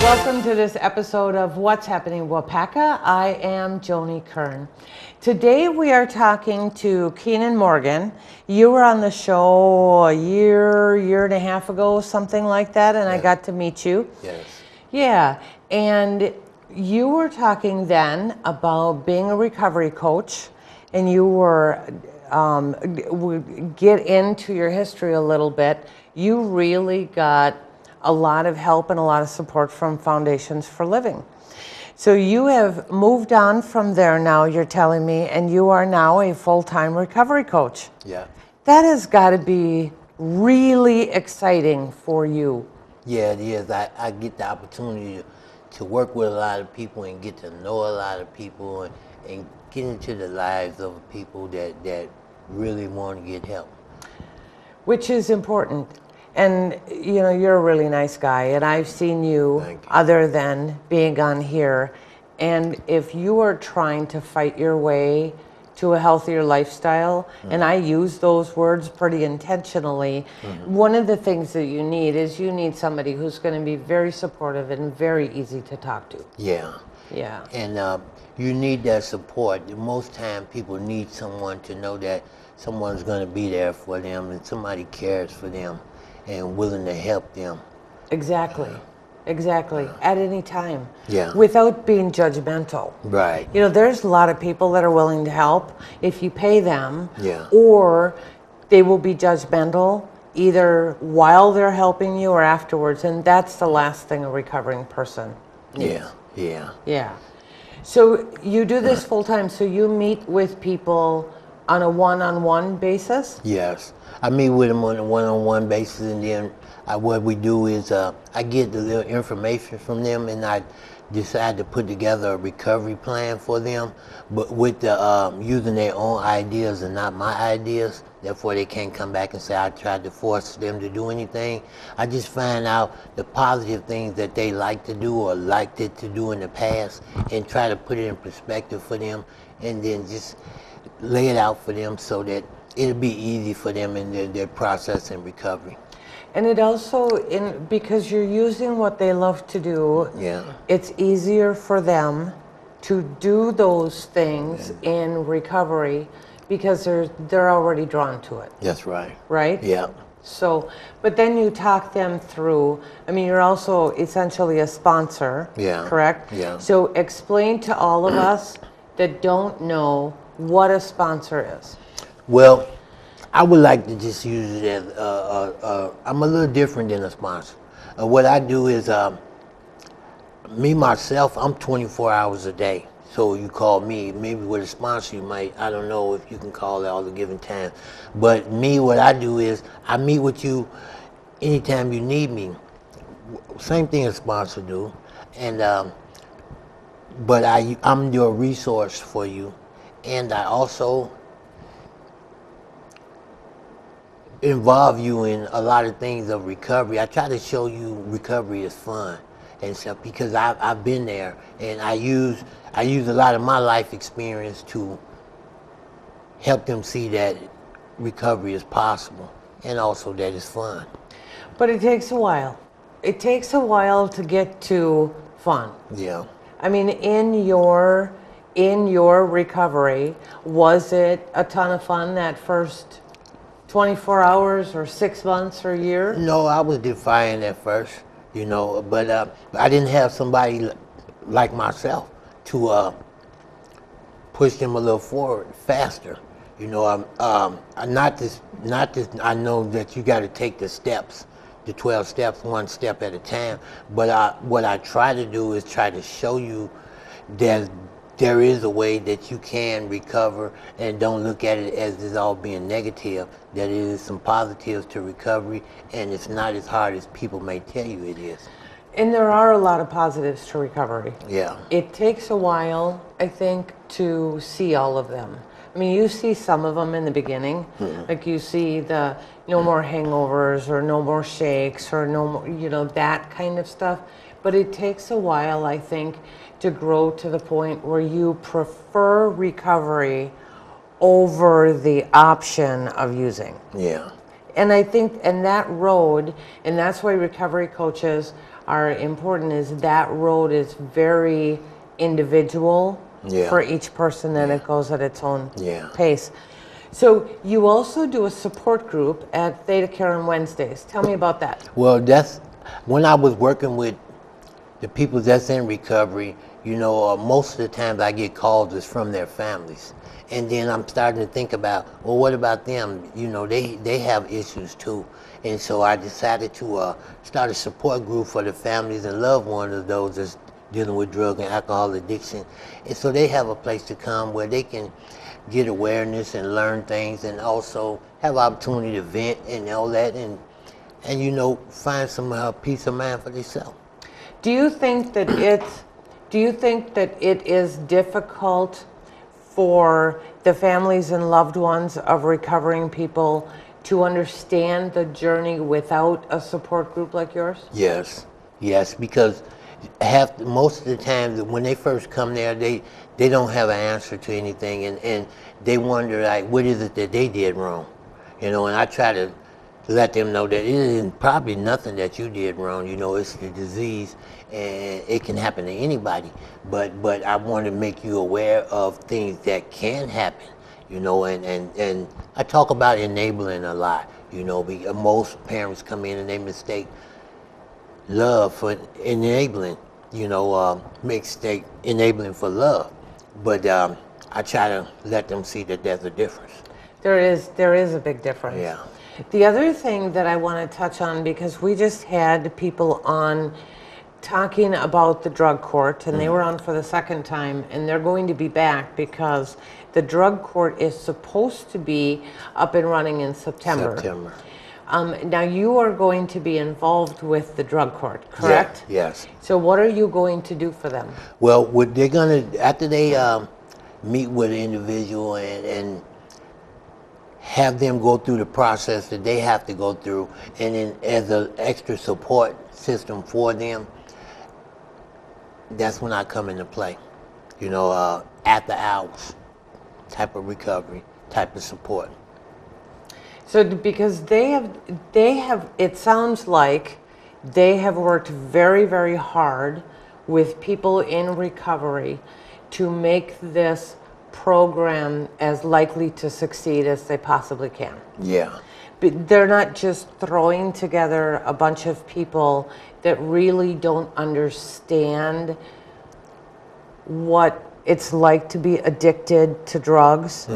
Welcome to this episode of What's Happening Waupaca. I am Joni Kern. Today we are talking to Keenan Morgan. You were on the show a year and a half ago, something like that, and I got to meet you. Yes. Yeah, and you were talking then about being a recovery coach, and you were, get into your history a little bit. You really got a lot of help and a lot of support from Foundations for Living. So you have moved on from there now, you're telling me, and you are now a full-time recovery coach. Yeah. That has got to be really exciting for you. Yeah, it is. I get the opportunity to work with a lot of people and get to know a lot of people and get into the lives of people that really want to get help. Which is important. And you know, you're a really nice guy, and I've seen you Thank you. other than being on here. And if you are trying to fight your way to a healthier lifestyle, and I use those words pretty intentionally, one of the things that you need somebody who's going to be very supportive and very easy to talk to. Yeah. Yeah. And you need that support. Most time people need someone to know that someone's going to be there for them and somebody cares for them and willing to help them. Exactly. Exactly. At any time. Yeah. Without being judgmental. Right. You know, there's a lot of people that are willing to help if you pay them. Yeah. Or they will be judgmental either while they're helping you or afterwards. And that's the last thing a recovering person needs. Yeah. Yeah. Yeah. So you do this full time. So you meet with people on a one-on-one basis? Yes. I meet with them on a one-on-one basis, and then what we do is I get the little information from them, and I decide to put together a recovery plan for them, but with the using their own ideas and not my ideas. Therefore, they can't come back and say I tried to force them to do anything. I just find out the positive things that they like to do or liked it to do in the past, and try to put it in perspective for them, and then just lay it out for them so that it'll be easy for them in their process and recovery. And it also, because you're using what they love to do, Yeah. it's easier for them to do those things in recovery because they're already drawn to it, That's right. right? Yeah. So, but then you talk them through, I mean, you're also essentially a sponsor, Yeah. correct? Yeah. So explain to all of us that don't know what a sponsor is. Well, I would like to just use it as I'm a little different than a sponsor. What I do is me myself, I'm 24 hours a day. So you call me, maybe with a sponsor you might, I don't know if you can call it all the given time. But me, what I do is I meet with you anytime you need me. Same thing a sponsor do. And but I'm your resource for you. And I also involve you in a lot of things of recovery. I try to show you recovery is fun and stuff because I've been there, and I use a lot of my life experience to help them see that recovery is possible and also that it's fun. But it takes a while. It takes a while to get to fun. Yeah. I mean, in your recovery, was it a ton of fun that first 24 hours or 6 months or a year? No, I was defiant at first, you know, but I didn't have somebody like myself to push them a little forward faster. You know, not this. I know that you got to take the steps, the 12 steps, one step at a time. But what I try to do is try to show you that there is a way that you can recover, and don't look at it as it's all being negative. That it is some positives to recovery, and it's not as hard as people may tell you it is. And there are a lot of positives to recovery. Yeah. It takes a while, I think, to see all of them. I mean, you see some of them in the beginning, like you see the no more hangovers or no more shakes or no more, you know, that kind of stuff. But it takes a while, I think, to grow to the point where you prefer recovery over the option of using. Yeah. And I think, and that road, and that's why recovery coaches are important is that road is very individual Yeah. for each person, and it goes at its own Yeah. pace. So you also do a support group at Theta Care on Wednesdays. Tell me about that. Well, that's when I was working with the people that's in recovery. You know, most of the times I get calls is from their families, and then I'm starting to think about, well, what about them? You know, they have issues too, and so I decided to start a support group for the families and loved ones of those that's dealing with drug and alcohol addiction, and so they have a place to come where they can get awareness and learn things, and also have opportunity to vent and all that, and you know, find some peace of mind for themselves. Do you think that it is difficult for the families and loved ones of recovering people to understand the journey without a support group like yours? Yes, yes, because most of the time when they first come there, they don't have an answer to anything, and they wonder, like, what is it that they did wrong, you know? And I try to let them know that it isn't probably nothing that you did wrong. You know, it's the disease, and it can happen to anybody. But I want to make you aware of things that can happen. You know, and I talk about enabling a lot. You know, because most parents come in and they mistake love for enabling. You know, mistake enabling for love. But I try to let them see that there's a difference. There is a big difference. Yeah. The other thing that I want to touch on, because we just had people on talking about the drug court, and they were on for the second time, and they're going to be back because the drug court is supposed to be up and running in September. Now you are going to be involved with the drug court, correct? Yeah, yes. So what are you going to do for them? Well, what they're gonna, after they meet with an individual and have them go through the process that they have to go through, and then as an extra support system for them, that's when I come into play. You know, after hours type of recovery, type of support. So because they have, it sounds like they have worked very, very hard with people in recovery to make this program as likely to succeed as they possibly can. Yeah. But they're not just throwing together a bunch of people that really don't understand what it's like to be addicted to drugs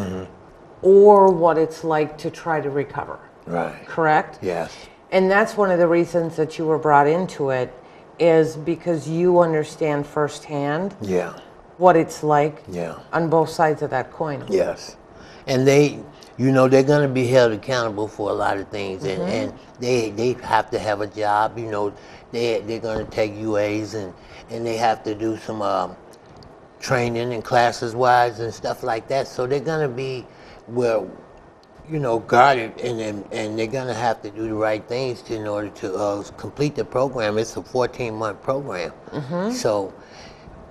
or what it's like to try to recover. Right. Correct? Yes. And that's one of the reasons that you were brought into it, is because you understand firsthand Yeah. what it's like Yeah. on both sides of that coin. Yes. And they, you know, they're going to be held accountable for a lot of things, and they have to have a job. You know, they're going to take UAs, and they have to do some training and classes wise and stuff like that. So they're going to be, well, you know, guarded, and they're going to have to do the right things in order to complete the program. It's a 14-month program. So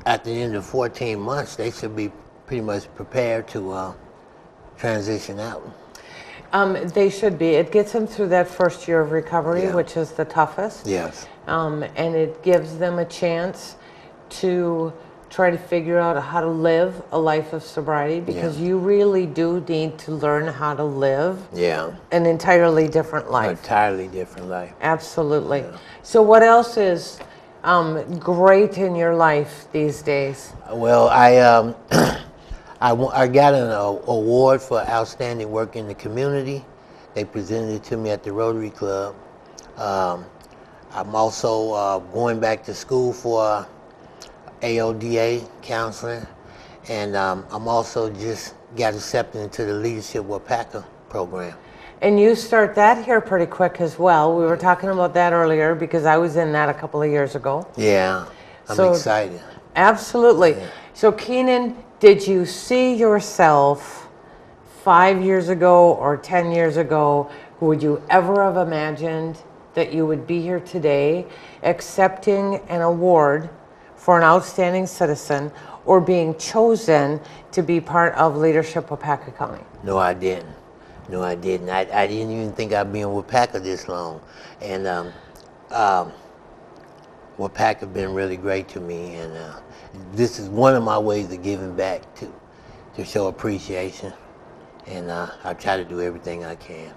at the end of 14 months, they should be pretty much prepared to transition out. They should be. It gets them through that first year of recovery, Yeah. which is the toughest. Yes. And it gives them a chance to try to figure out how to live a life of sobriety, because you really do need to learn how to live Yeah. an entirely different life. Entirely different life. Absolutely. So what else is great in your life these days? Well, I got an award for outstanding work in the community. They presented it to me at the Rotary Club. I'm also going back to school for AODA counseling, and I'm also just got accepted into the Leadership Waupaca program. And you start that here pretty quick as well. We were talking about that earlier because I was in that a couple of years ago. Yeah, I'm excited. Absolutely. Yeah. So Keenan, did you see yourself 5 years ago or 10 years ago? Would you ever have imagined that you would be here today accepting an award for an outstanding citizen or being chosen to be part of Leadership Waupaca County? No, I didn't. No, I didn't. I didn't even think I'd be in Waupaca this long. And Waupaca been really great to me, and this is one of my ways of giving back to show appreciation, and I try to do everything I can.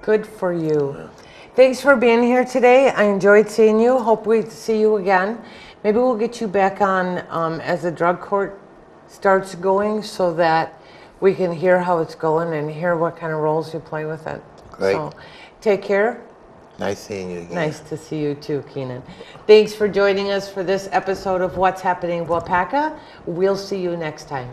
Good for you. Yeah. Thanks for being here today. I enjoyed seeing you. Hope we see you again. Maybe we'll get you back on as the drug court starts going so that we can hear how it's going and hear what kind of roles you play with it. Great. So take care. Nice seeing you again. Nice to see you too, Keenan. Thanks for joining us for this episode of What's Happening Waupaca. We'll see you next time.